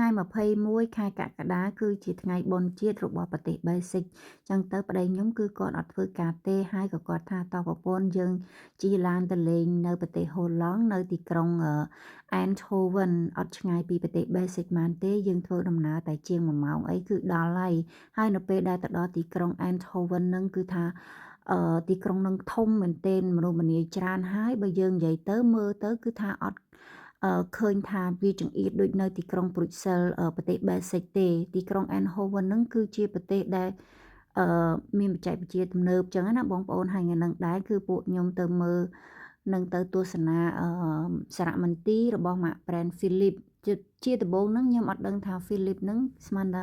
ថ្ងៃ21ខែកក្កដាគឺជាថ្ងៃបុណ្យជាតិរបស់ប្រទេសបេសិកចឹងទៅប្តីខ្ញុំគឺគាត់អត់ធ្វើការទេហើយក៏គាត់ថាតប្រពន្ធយើងជិះឡានទៅលេងនៅប្រទេសហូឡង់នៅទីក្រុងEindhoven អត់ឆ្ងាយពីប្រទេសបេសិកប៉ុន្មានទេយើងធ្វើដំណើរតែជាង1ម៉ោងអីគឺដល់ហើយនៅពេលដែលទៅដល់ទីក្រុង Eindhoven ហ្នឹងគឺថាទីក្រុងនឹងធំមែនទែនមនុស្សម្នាច្រើនហើយបើយើងនិយាយទៅមើលទៅគឺថាអត់ឃើញថាវាចង្អៀតដូចនៅទីក្រុងព្រុចសែលប្រទេសបេសិកទេទីក្រុង Eindhoven ហ្នឹងគឺជាប្រទេសដែលមានបច្ចេកវិទ្យាទំនើបចឹងណាបងប្អូនហើយថ្ងៃហ្នឹងដែរគឺពួកខ្ញុំទៅមើលនឹងទៅទស្សនាសារមន្ទីររបស់ម៉ាក brand Philip ជាដំបូងហ្នឹងខ្ញុំអត់ដឹងថា Philip ហ្នឹងស្មានថា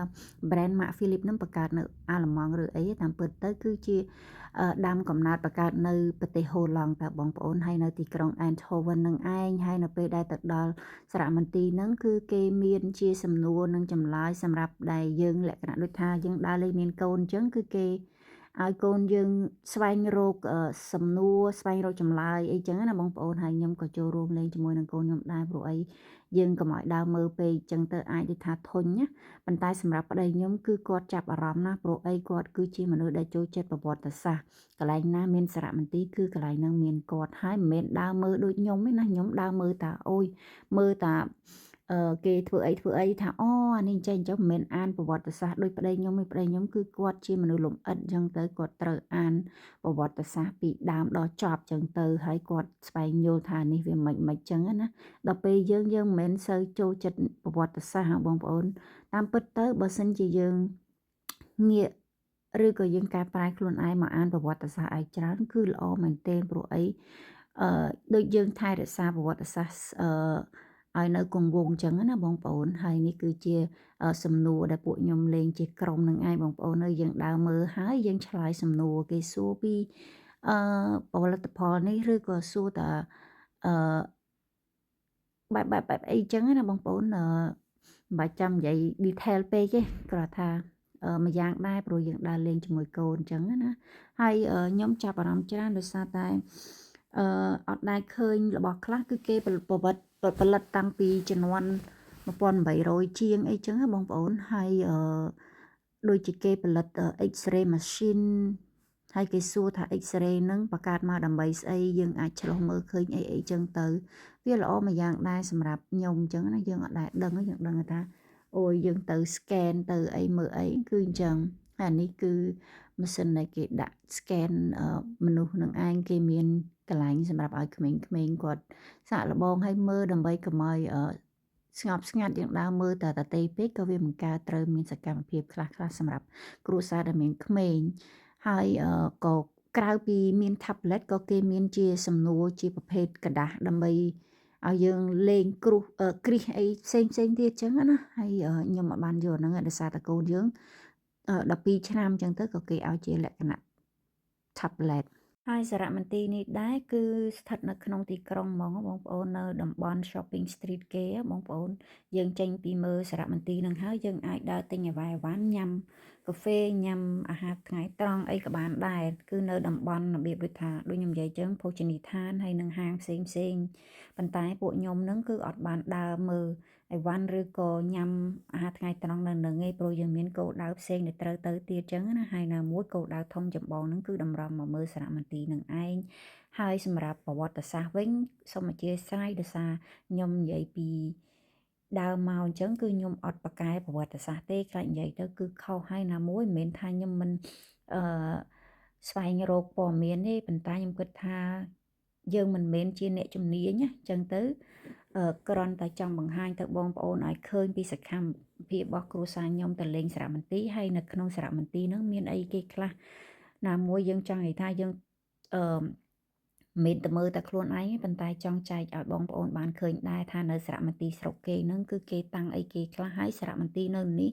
brand ម៉ាក Philip ហ្នឹងបង្កើតនៅអាល្លឺម៉ង់ឬអីតាមពិតទៅគឺជាដើមកំណើតបង្កើតនៅប្រទេសហូឡង់តើបងប្អូនហើយនៅទីក្រុង Eindhoven នឹងឯងហើយនៅពេលដែលទៅដល់សារមន្ទីរហ្នឹងគឺគេមានជាសំណួរនិងចម្លើយសម្រាប់ដែលយើងលក្ខណៈដូចថាយើងដើរលេងមានកូនអញ្ចឹងគឺគេឲ្យកូនយើងស្វែងរកសំណួរស្វែងរកចម្លើយអីចឹងណាបងប្អូនហើយខ្ញុំក៏ចូលរួមលេងជាមួយនឹងកូនខ្ញុំដែរព្រោះអីយើងកុំឲ្យដើរមើលពេកចឹងទៅអាចដូចថាធុញណាប៉ុន្តែសម្រាប់ប្តីខ្ញុំគឺគាត់ចាប់អារម្មណ៍ណាស់ព្រោះអីគាត់គឺជាមនុស្សដែលចូលចិត្តប្រវត្តិសាស្ត្រកន្លែងណាមានសារមន្ទីរគឺកន្លែងហ្នឹងមានគាត់ហើយមិនមែនដើរមើលដូចខ្ញុំទេណាខ្ញុំដើរមើលតាអូយមើលតាគេធ្វើអីថាអូអានេះចេះអញ្ចឹងមិនមែនអានប្រវត្តិសាស្ត្រដូចប្តីខ្ញុំទេប្តីខ្ញុំគឺគាត់ជាមនុស្សលម្អិតអញ្ចឹងទៅគាត់ត្រូវអានប្រវត្តិសាស្ត្រពីដើមដល់ចប់អញ្ចឹងទៅហើយគាត់ស្វែងយល់ថានេះវាមិនអញ្ចឹងណាដល់ពេលយើងមិនមែនសូវចូលចិត្តប្រវត្តិសាស្ត្របងប្អូនតាមពិតទៅបើសិនជាយើងងាកឬក៏យើងកែប្រែខ្លួនឯងមកអានប្រវត្តិសាស្ត្រឯច្រើនគឺល្អមែនទែនព្រោះអីដូចយើងថែរក្សាប្រវត្តិសាស្ត្រឲ្យនៅគង់វង្សអញ្ចឹងណាបងប្អូនហើយនេះគឺជាសំណួរដែលពួកខ្ញុំលេងជាក្រុមនឹងឯងបងប្អូនអើយយើងដើរមើលហើយយើងឆ្លើយសំណួរគេសួរពីផលិតផលនេះឬក៏សួរតាបែបអីចឹងណាបងប្អូនមិនបាច់ចាំនិយាយ detail ពេកទេគ្រាន់ថាម្យ៉ាងដែរព្រោះយើងដើរលេងជាមួយកូនអញ្ចឹងណាហើយខ្ញុំចាប់អារម្មណ៍ច្រើនដោយសារតែអត់ដែលឃើញរបស់ខ្លះគឺគេផលិតតាំងពីជំនាន់1800ជាងអីចឹងណាបងប្អូនហើយដូចជាគេផលិត X-ray machine ហើយគេសួរថា X-ray ហ្នឹងបង្កើតមកដើម្បីស្អីយើងអាចឆ្លុះមើលឃើញអីចឹងទៅវាល្អមួយយ៉ាងដែរសម្រាប់ខ្ញុំអញ្ចឹងណាយើងអត់ដែលដឹងយើងដឹងថាអូយយើងទៅ scan ទៅអីមើលអីគឺអញ្ចឹងហើយនេះគឺម៉ាស៊ីនដែលគេដាក់ scan មនុស្សនឹងឯងគេមានកន្លែងសម្រាប់ឲ្យក្មេងៗគាត់សាកល្បងឲ្យមើលដើម្បីកុំឲ្យស្ងប់ស្ងាត់យើងដើរមើលតែតទេពេកក៏វាមិនកើតត្រូវមានសកម្មភាពខ្លះសម្រាប់គ្រួសារដែលមានក្មេងហើយក៏ក្រៅពីមាន tablet ក៏គេមានជាសំណួរជាប្រភេទกระดาษដើម្បីឲ្យយើងលេងគ្រីសអីផ្សេងទៀតចឹងណាហើយខ្ញុំអត់បានយកហ្នឹងដោយសារតែកូនយើង12ឆ្នាំចឹងទៅក៏គេឲ្យជាលក្ខណៈ tablet ហើយសារមន្ទីរនេះដែរគឺស្ថិតនៅក្នុងទីក្រុងហ្មងបងប្អូននៅតំបន់ shopping street គេបងប្អូនយើងចេញពីមើលសារមន្ទីរនឹងហើយយើងអាចដើរទិញអ្វីញ៉ាំកាហ្វេញ៉ាំអាហារថ្ងៃត្រង់អីក៏បានដែរគឺនៅតំបន់របៀបដូចថាដូចខ្ញុំនិយាយចឹងភោជនីយដ្ឋានហើយនឹងហាងផ្សេងប៉ុន្តែពួកខ្ញុំនឹងគឺអត់បានដើរមើលអីវ៉ាន់ឬក៏ញ៉ាំអាហារថ្ងៃត្រង់នៅនឹងឯងព្រោះយើងមានគោលដៅផ្សេងដែលត្រូវទៅទៀតចឹងណាហើយនៅមួយគោលដៅធំចម្បងហ្នឹងគឺតម្រាំមកមើលសារមន្ទីរនឹងឯងហើយសម្រាប់ប្រវត្តិសាស្ត្រវិញសូមអធិស្ឋានដោយសារខ្ញុំនិយាយពីដើមមកអញ្ចឹងគឺខ្ញុំអត់បកកែប្រវត្តិសាស្ត្រទេខ្លាចនិយាយទៅគឺខុសហើយណាមួយមិនមែនថាខ្ញុំមិនស្វែងរកព័ត៌មានទេប៉ុន្តែខ្ញុំគិតថាយើងមិនមែនជាអ្នកជំនាញណាអញ្ចឹងទៅគ្រាន់តែចង់បង្ហាញទៅបងប្អូនឲ្យឃើញពីសកម្មភាពរបស់គ្រួសារខ្ញុំទៅលេងសារមន្ទីរហើយនៅក្នុងសារមន្ទីរហ្នឹងមានអីគេខ្លះណាមួយយើងចង់និយាយថាយើងមិនតែមើលតែខ្លួនឯងប៉ុន្តែចង់ចែកឲ្យបងប្អូនបានឃើញដែរថានៅសារមន្ទីរស្រុកគេហ្នឹងគឺគេតាំងអីគេខ្លះហើយសារមន្ទីរនៅនេះ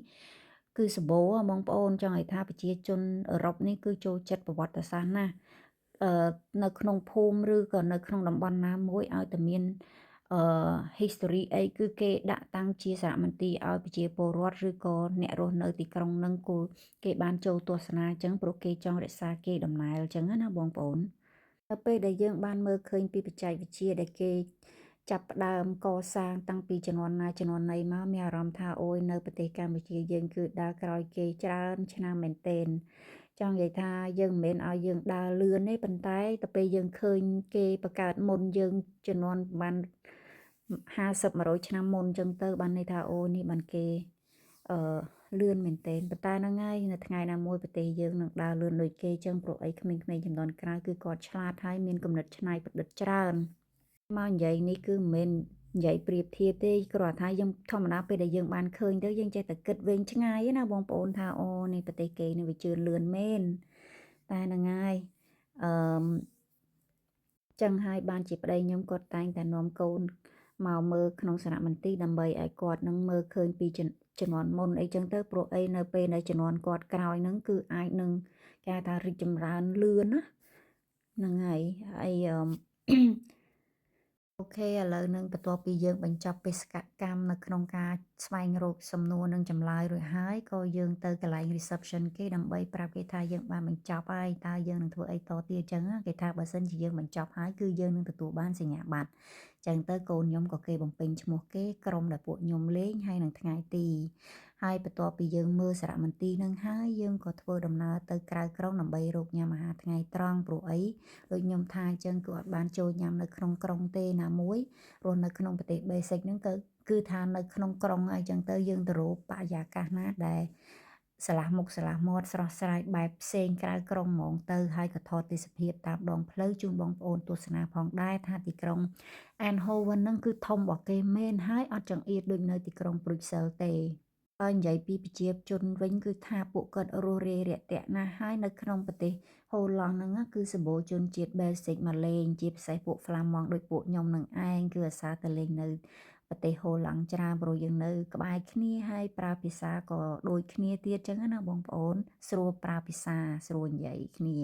គឺសម្បូរបងប្អូនចង់ឲ្យថាប្រជាជនអឺរ៉ុបនេះគឺចូលចិត្តប្រវត្តិសាស្ត្រណាស់នៅក្នុងភូមិឬក៏នៅក្នុងតំបន់ណាមួយឲ្យតែមានhistory អីគឺគេដាក់តាំងជាសារមន្ទីរឲ្យប្រជាពលរដ្ឋឬក៏អ្នករស់នៅទីក្រុងហ្នឹងគូគេបានចូលទស្សនាអញ្ចឹងព្រោះគេចង់រក្សាគេដំណើរអញ្ចឹងណាបងប្អូនដល់ពេលដែលយើងបានមើលឃើញពីបច្ចេកវិទ្យាដែលគេ ចាប់ផ្ដើមកសាងតាំងពីជំនាន់ណាជំនាន់ណីមកមានអារម្មណ៍ថាអូយនៅប្រទេសកម្ពុជាយើងគឺដើរក្រោយគេច្រើនឆ្នាំមែនទែនចង់និយាយថាយើងមិនមែនឲ្យយើងដើរលឿនទេប៉ុន្តែទៅពេលយើងឃើញគេបង្កើតមុនយើងជំនាន់បាន50-100ឆ្នាំមុនអញ្ចឹងទៅបានន័យថាអូនេះបានគេអឺលឿនមែនទែនប៉ុន្តែហ្នឹងហើយនៅថ្ងៃណាមួយប្រទេសយើងនឹងដើរលឿនដូចគេអញ្ចឹងព្រោះអីក្មេងៗចំនួនក្រោយគឺគាត់ឆ្លាតហើយមានគំនិតច្នៃប្រឌិតច្រើនមកនិយាយនេះគឺមិនមែននិយាយប្រៀបធៀបទេគ្រាន់ថាយើងធម្មតាពេលដែលយើងបានឃើញទៅយើងចេះតែគិតវែងឆ្ងាយណាបងប្អូនថាអូនេះប្រទេសគេនេះវាជឿនលឿនមែនតែហ្នឹងហើយអឺចឹងហើយបានជាប្តីខ្ញុំគាត់តែងតែនាំកូនមកមើលក្នុងសារមន្ទីរដើម្បីឲ្យគាត់នឹងមើលឃើញពីជំនាន់មុនអីចឹងទៅព្រោះអីនៅពេលដែលជំនាន់គាត់ក្រោយហ្នឹងគឺអាចនឹងគេថារីកចម្រើនលឿនណាហ្នឹងហើយអូខេឥឡូវនឹងបន្ទាប់ពីយើងបញ្ចប់បេសកកម្មនៅក្នុងការស្វែងរកសំណួរនិងចម្លើយរួចហើយក៏យើងទៅកន្លែង reception គេដើម្បីប្រាប់គេថាយើងបានបញ្ចប់ហើយតើយើងនឹងធ្វើអីតទៀតអញ្ចឹងគេថាបើសិនជាយើងបញ្ចប់ហើយគឺយើងនឹងទទួលបានសញ្ញាបត្រអញ្ចឹងទៅកូនខ្ញុំក៏គេបំពេញឈ្មោះគេក្រុមដែលពួកខ្ញុំលេងហើយនឹងថ្ងៃទីហើយបន្ទាប់ពីយើងមើលសារមន្ទីរនឹងហើយយើងក៏ធ្វើដំណើរទៅក្រៅក្រុងដើម្បីរកញ៉ាំអាហារថ្ងៃត្រង់ព្រោះអីដូចខ្ញុំថាអញ្ចឹងគឺអត់បានចូលញ៉ាំនៅក្នុងក្រុងទេណាមួយរស់នៅក្នុងប្រទេស basic ហ្នឹងគឺថានៅក្នុងក្រុងហើយអញ្ចឹងទៅយើងទៅរកបរិយាកាសណាដែលឆ្លាស់មុខឆ្លាស់មាត់ស្រស់ស្រាយបែបផ្សេងក្រៅក្រុងហ្មងទៅហើយក៏ថតទេសភាពតាមដងផ្លូវជូនបងប្អូនទស្សនាផងដែរថាទីក្រុង Eindhoven ហ្នឹងគឺធំរបស់គេមែនហើយអត់ចង្អៀតដូចនៅទីក្រុង Brussels ទេបើនិយាយពីប្រជាជនវិញគឺថាពួកគាត់រស់រាយរាក់ទាក់ណាស់ហើយនៅក្នុងប្រទេសហូឡង់ហ្នឹងគឺសម្បូរជនជាតិ Basic មកលេងជាពិសេសពួក Flamand ដូចពួកខ្ញុំនឹងឯងគឺអាសាទៅលេងនៅប្រទេសហូឡង់ច្រើនព្រោះយើងនៅក្បែរគ្នាហើយប្រើភាសាក៏ដូចគ្នាទៀតចឹងណាបងប្អូនស្រួលប្រើភាសាស្រួលនិយាយគ្នា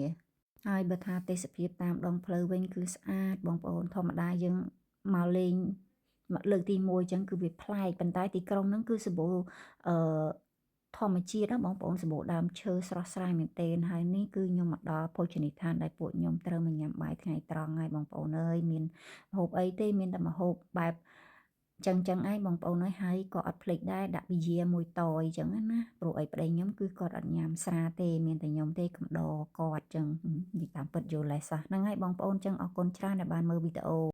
ហើយបើថាទេសភាពតាមដងផ្លូវវិញគឺស្អាតបងប្អូនធម្មតាយើងមកលេងលើកទី1អញ្ចឹងគឺវាប្លែកប៉ុន្តែទីក្រុងហ្នឹងគឺសម្បូរធម្មជាតិណាបងប្អូនសម្បូរដើមឈើស្រស់ស្រាយមែនទែនហើយនេះគឺខ្ញុំមកដល់ភោជនីយដ្ឋានដែលពួកខ្ញុំត្រូវមកញ៉ាំបាយថ្ងៃត្រង់ហើយបងប្អូនអើយមានម្ហូបអីទេមានតែម្ហូបបែបចឹងឯងបងប្អូនអើយហើយក៏អត់ភ្លេចដែរដាក់ប៊ីយ៉ាមួយតយចឹងណាព្រោះអីប្តីខ្ញុំគឺគាត់អត់ញ៉ាំស្រាទេមានតែខ្ញុំទេកំដរគាត់ចឹងនិយាយតាមពិតយល់លេសហ្នឹងហើយបងប្អូនចឹងអរគុណច្រើនដែលបានមើលវីដេអូ